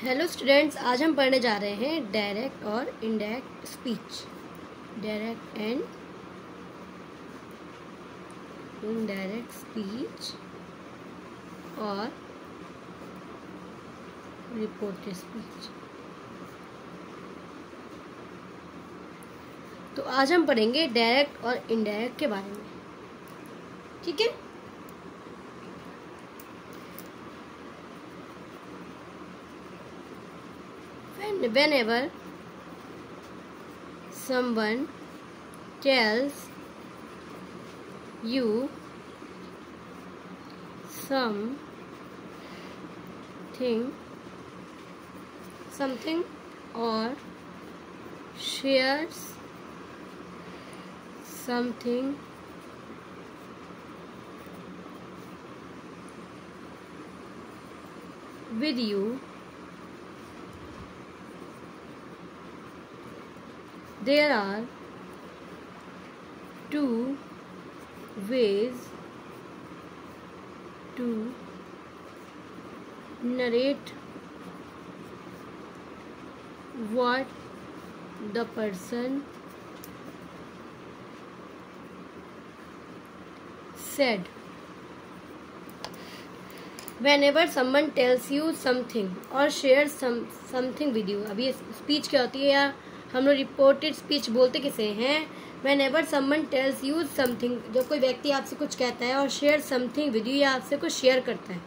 Hello students, आज हम पढ़ने जा रहे हैं डायरेक्ट और indirect speech. Direct and indirect speech और रिपोर्टेड स्पीच। तो आज हम पढ़ेंगे डायरेक्ट और इनडायरेक्ट के बारे में, ठीक है। Whenever someone tells you something or shares something with you, there are two ways to narrate what the person said. Whenever someone tells you something or shares something with you, अभी speech क्या होती है या हम लोग reported speech बोलते किसे हैं? Whenever someone tells you something, जब कोई व्यक्ति आपसे कुछ कहता है और share something with you या आपसे कुछ शेयर करता है,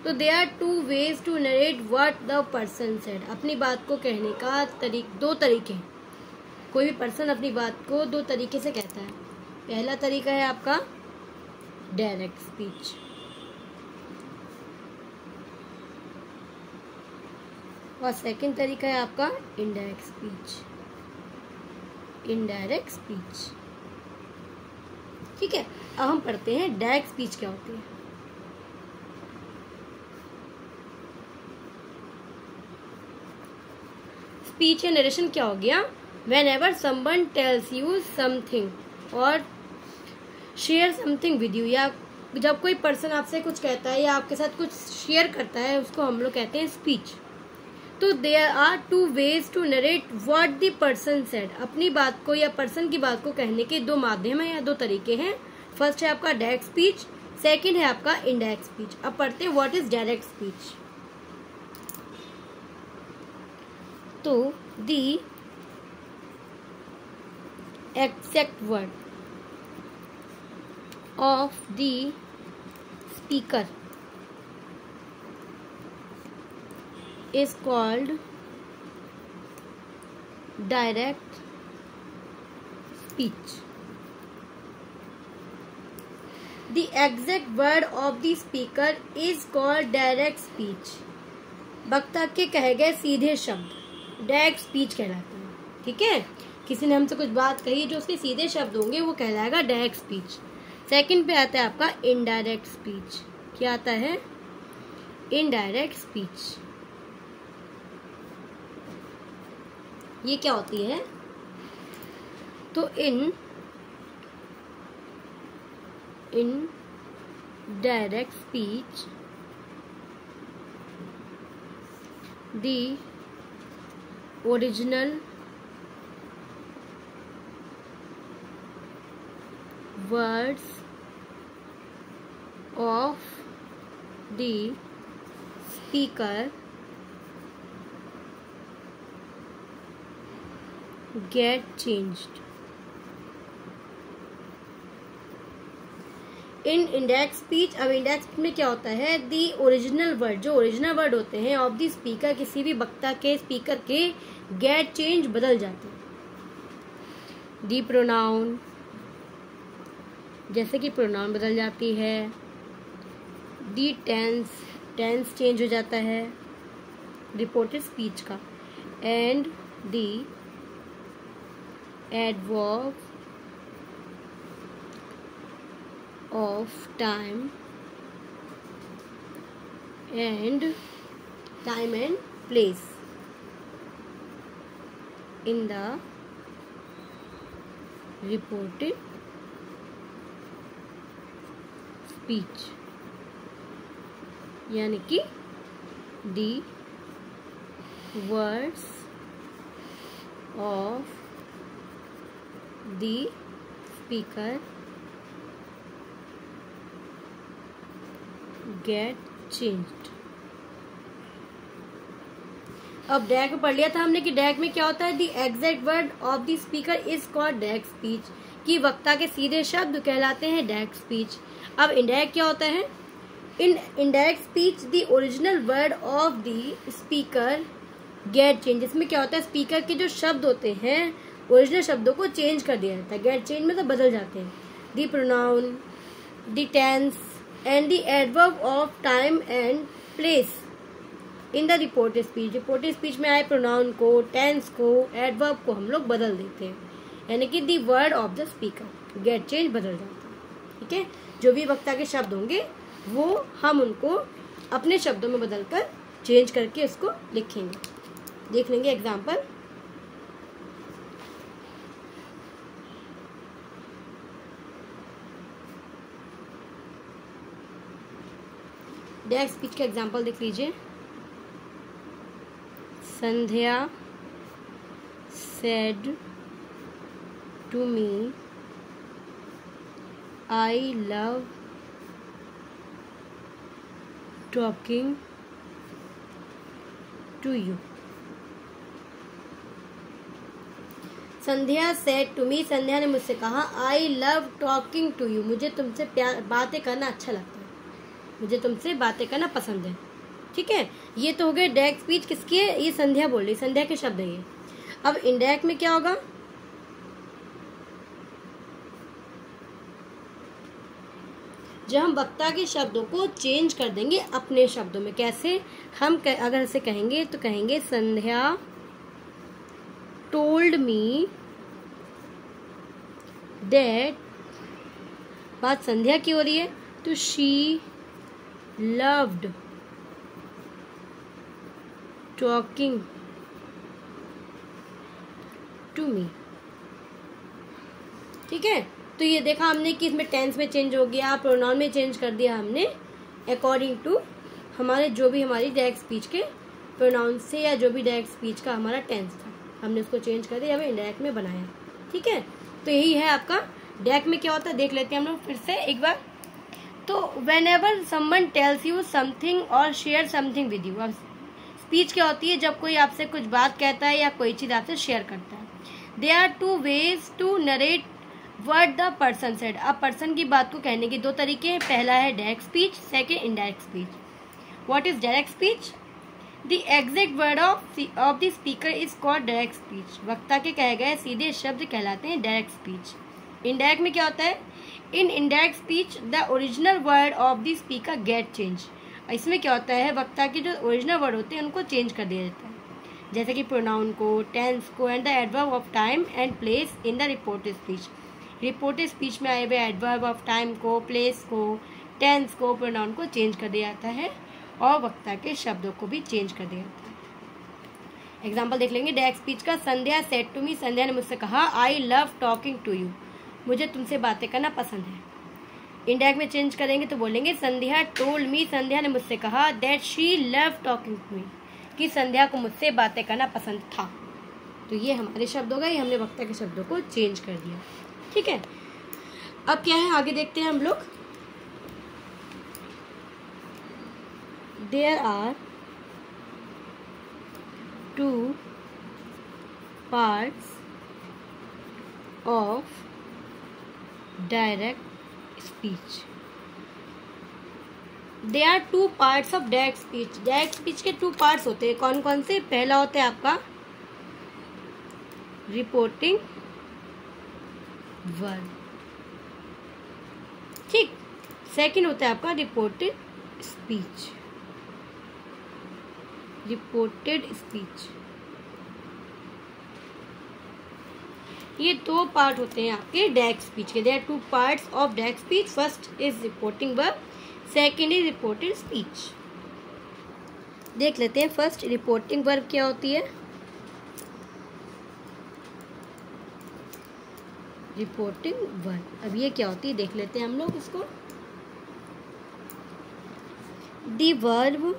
तो there are two ways to narrate what the person said. अपनी बात को कहने का दो तरीके हैं। कोई भी पर्सन अपनी बात को दो तरीके से कहता है। पहला तरीका है आपका डायरेक्ट स्पीच, और सेकंड तरीका है आपका इनडायरेक्ट स्पीच। इनडायरेक्ट स्पीच, ठीक है। अब हम पढ़ते हैं डायरेक्ट स्पीच क्या होती है। स्पीच या नरेशन क्या हो गया? Whenever someone tells you something और share something with you, या जब कोई पर्सन आपसे कुछ कहता है या आपके साथ कुछ शेयर करता है, उसको हम लोग कहते हैं स्पीच। तो there are two ways to narrate what the person said. अपनी बात को या पर्सन की बात को कहने के दो माध्यम है या दो तरीके हैं। फर्स्ट है आपका डायरेक्ट स्पीच, सेकंड है आपका इनडायरेक्ट स्पीच। अब पढ़ते हैं व्हाट इज डायरेक्ट स्पीच। तो the exact word of the speaker is called direct speech. The exact word of the speaker is called direct speech. वक्ता के कहे गए सीधे शब्द डायरेक्ट स्पीच कहलाते हैं, ठीक है। किसी ने हमसे कुछ बात कही, जो उसके सीधे शब्द होंगे वो कहलाएगा डायरेक्ट स्पीच। सेकंड पे आता है आपका इनडायरेक्ट स्पीच। क्या आता है? Indirect speech. ये क्या होती है? तो in direct speech the original words of the speaker get changed. In indirect speech, अब इंडायरेक्ट स्पीच में क्या होता है? दी ओरिजिनल वर्ड, जो ओरिजिनल वर्ड होते हैं ऑफ दी स्पीकर, किसी भी वक्ता के स्पीकर के, गेट चेंज बदल जाते हैं। दी प्रोनाउन, जैसे कि प्रोनाउन बदल जाती है। दी टेंस चेंज हो जाता है रिपोर्टेड स्पीच का। And the adverb of time and place in the reported speech, यानी कि the words of the speaker get changed. अब डायरेक्ट पढ़ लिया था हमने कि डायरेक्ट में क्या होता है, the exact word of the speaker is called direct speech, कि वक्ता के सीधे शब्द कहलाते हैं डायरेक्ट स्पीच। अब इनडायरेक्ट क्या होता है, in indirect speech the original word of the speaker get change. इसमें क्या होता है, स्पीकर के जो शब्द होते हैं ओरिजिनल शब्दों को चेंज कर दिया जाता है। गेट चेंज में तो बदल जाते हैं। The pronoun, the tense and the adverb of time and place in the reported speech. Reported speech में आए प्रोनाउन को, टेंस को, एडवर्ब को हम लोग बदल देते हैं, यानी कि the word of the speaker get change बदल जाता है। ठीक है, जो भी वक्ता के शब्द होंगे वो हम उनको अपने शब्दों में बदलकर चेंज करके उसको लिखेंगे। देख लेंगे एग्जाम्पल। डायरेक्ट स्पीच का एग्जाम्पल देख लीजिए। Sandhya said to me, I love talking to you. Sandhya said to me, Sandhya ने मुझसे कहा, I love talking to you, मुझे तुमसे बातें करना अच्छा लगता है, मुझे तुमसे बातें करना पसंद है। ठीक है, ये तो हो गए डायरेक्ट स्पीच किसकी है, ये संध्या बोल रही, संध्या के शब्द है ये। अब इनडायरेक्ट में क्या होगा, जब हम वक्ता के शब्दों को चेंज कर देंगे अपने शब्दों में। कैसे, हम अगर ऐसे कहेंगे तो कहेंगे संध्या टोल्ड मी दैट, बात संध्या की हो रही है तो she loved talking to me. ठीक है, तो ये देखा हमने कि इसमें टेंस में चेंज हो गया, प्रोनाउन में चेंज कर दिया हमने अकॉर्डिंग टू हमारे जो भी हमारी डायरेक्ट स्पीच के प्रोनाउन से या जो भी डायरेक्ट स्पीच का हमारा टेंस था हमने उसको चेंज कर दिया, हमें इनडायरेक्ट में बनाया। ठीक है, तो यही है आपका डायरेक्ट में क्या होता है, देख लेते हैं हम लोग फिर से एक बार। तो whenever someone tells you something और share something with you, अब स्पीच क्या होती है, जब कोई आपसे कुछ बात कहता है या कोई चीज आपसे शेयर करता है। There are two ways to narrate what the person said। अब पर्सन की बात को कहने के दो तरीके हैं, पहला है direct speech, second indirect speech. What is direct speech, the exact word of the speaker is called direct speech. वक्ता के कहे गए सीधे शब्द कहलाते हैं डायरेक्ट स्पीच। इनडायरेक्ट में क्या होता है, in indirect speech the original word of the speaker get change. इसमें क्या होता है, वक्ता के जो ओरिजिनल वर्ड होते हैं उनको चेंज कर दिया जाता है, जैसे कि प्रोनाउन को, टेंस को and the adverb of time and place in the reported speech. Reported speech में आए हुए एडवर्ब ऑफ टाइम को, प्लेस को, टेंस को, प्रोनाउन को चेंज कर दिया जाता है और वक्ता के शब्दों को भी चेंज कर दिया जाता है। एग्जाम्पल देख लेंगे डायरेक्ट स्पीच का। संध्या सेड टू मी, संध्या ने मुझसे कहा, I love talking to you, मुझे तुमसे बातें करना पसंद है। इनडायरेक्ट में चेंज करेंगे तो बोलेंगे संध्या टोल्ड मी, संध्या ने मुझसे कहा, that she love talking to me, कि संध्या को मुझसे बातें करना पसंद था। तो ये हमारे शब्द हो गए, हमने वक्ता के शब्दों को चेंज कर दिया। ठीक है, अब क्या है आगे देखते हैं हम लोग। There are two parts of direct speech. There are two parts of direct speech. Direct speech के टू पार्ट्स होते हैं, कौन कौन से, पहला होता है आपका रिपोर्टिंग वर्ड, ठीक, सेकंड होता है आपका रिपोर्टेड स्पीच। रिपोर्टेड स्पीच, ये दो पार्ट होते हैं आपके डायरेक्ट स्पीच के। There are two parts of direct speech, first is reporting verb, second is reported speech. देख लेते हैं फर्स्ट रिपोर्टिंग वर्ब क्या होती है। रिपोर्टिंग वर्ब, अब ये क्या होती है देख लेते हैं हम लोग इसको। The verb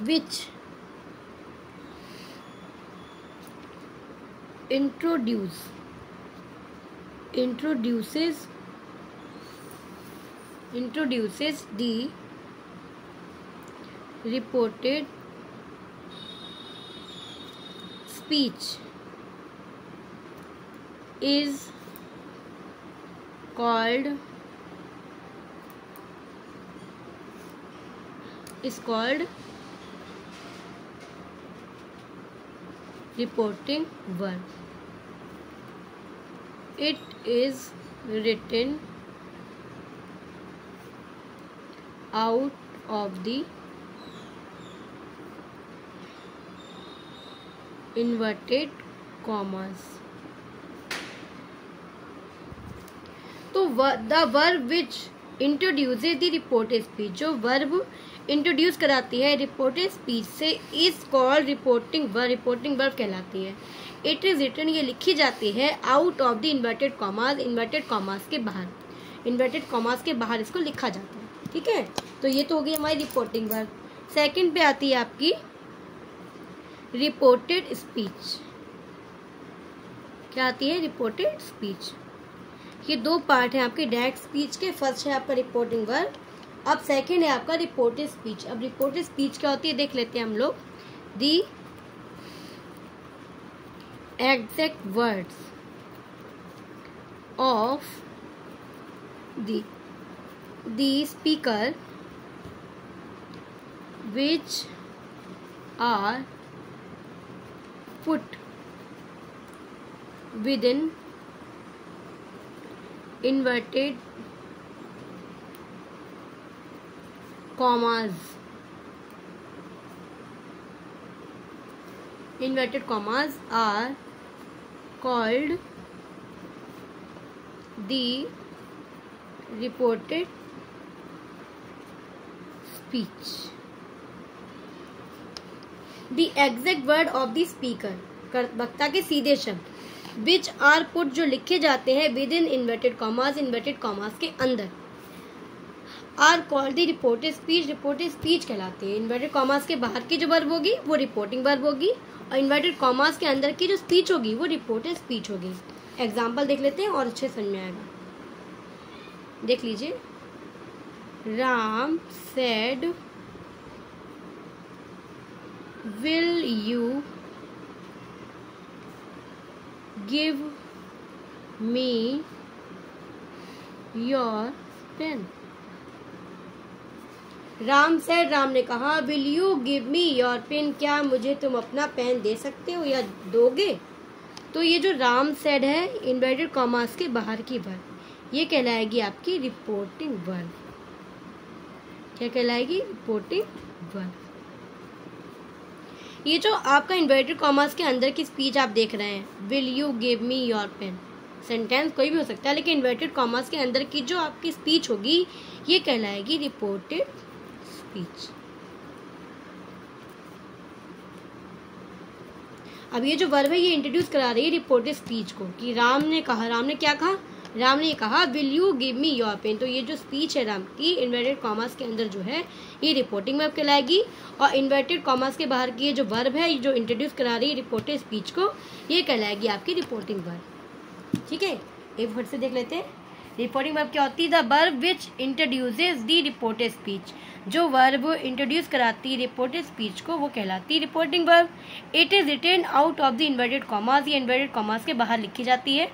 which introduces the reported speech is called reporting verb. It is written out of the inverted commas. तो the verb which introduces the reported speech, जो verb इंट्रोड्यूस कराती है रिपोर्टेड स्पीच से, इज कॉल्ड रिपोर्टिंग वर्ब कहलाती है. It is written, ये लिखी जाती है out of the inverted commas, inverted commas के बाहर, इन्वर्टेड कॉमास के बाहर इसको लिखा जाता है. ठीक है, तो ये तो हो गई हमारी रिपोर्टिंग वर्ब. सेकंड पे आती है आपकी रिपोर्टेड स्पीच. क्या आती है? Reported speech. ये दो पार्ट है आपके डायरेक्ट स्पीच के. फर्स्ट है आपका रिपोर्टिंग वर्ब, अब सेकेंड है आपका रिपोर्टेड स्पीच. अब रिपोर्टेड स्पीच क्या होती है देख लेते हैं हम लोग. The exact words of the speaker which are put within inverted commas. Inverted commas are called the reported speech. The exact word of the speaker, वक्ता के सीधे शब्द, which are put, जो लिखे जाते हैं within inverted commas, inverted commas के अंदर, are called the reported speech, reported speech कहलाती है. इन्वर्टेड कॉमास के बाहर की जो वर्ब होगी वो रिपोर्टिंग वर्ब होगी, और इन्वर्टेड कॉमास के अंदर की जो स्पीच होगी वो रिपोर्टेड स्पीच होगी. एग्जाम्पल देख लेते हैं और अच्छे समझ में आएगा. देख लीजिए. Ram said will you give me your pen. Ram said, Ram ने कहा, will you give me your pen, क्या मुझे तुम अपना पेन दे सकते हो या दोगे. तो ये जो राम सेड है इन्वर्टेड कॉमास के बाहर की वर्ब, ये कहलाएगी आपकी रिपोर्टिंग वर्ब. क्या कहलाएगी? Reporting verb. ये जो आपका इन्वर्टेड कॉमास के अंदर की स्पीच आप देख रहे हैं, will you give me your pen, sentence कोई भी हो सकता है, लेकिन इन्वर्टेड कॉमास के अंदर की जो आपकी स्पीच होगी ये कहलाएगी रिपोर्टेड स्पीच. अब ये जो वर्ब है ये इंट्रोड्यूस करा रही है रिपोर्टेड स्पीच को, कि राम ने कहा, राम ने क्या कहा? राम ने कहा will you give me your pen. तो ये जो स्पीच है राम की इन्वर्टेड कॉमास के अंदर जो है ये रिपोर्टिंग वर्ब कहलाएगी, और इन्वर्टेड कॉमास के बाहर की ये जो वर्ब है जो इंट्रोड्यूस करा रही है रिपोर्टेड स्पीच को, ये कहलाएगी आपकी रिपोर्टिंग वर्ब. ठीक है, एक फिर से देख लेते हैं. रिपोर्टिंग वर्ब क्या होती है? The verb which introduces the reported speech, जो वर्ब इंट्रोड्यूस कराती है रिपोर्टेड स्पीच को वो कहलाती है reporting verb. It is written out of the inverted commas, ये इन्वर्टेड कॉमास के बाहर लिखी जाती है.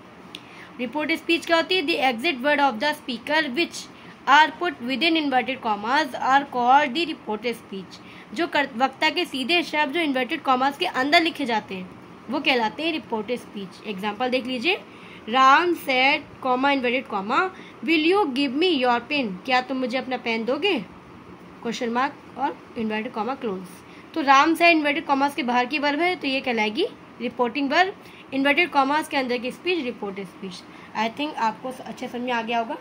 रिपोर्टेड स्पीच क्या होती है? The exact word of the speaker which are put within inverted commas are called the reported speech, जो वक्ता के सीधे शब्द जो इन्वर्टेड कॉमास के अंदर लिखे जाते हैं वो कहलाते हैं रिपोर्टेड स्पीच. एग्जाम्पल देख लीजिए. Ram said comma inverted comma will you give me your pen, क्या तुम मुझे अपना पेन दोगे? क्वेश्चन मार्क और इन्वर्टेड कॉमा क्लोज. तो राम सेड इन्वर्टेड कॉमास के बाहर की वर्ब है तो ये कहलाएगी रिपोर्टिंग वर्ब. इन्वर्टेड कॉमास के अंदर की speech reported speech. I think आपको अच्छे समझ में आ गया होगा.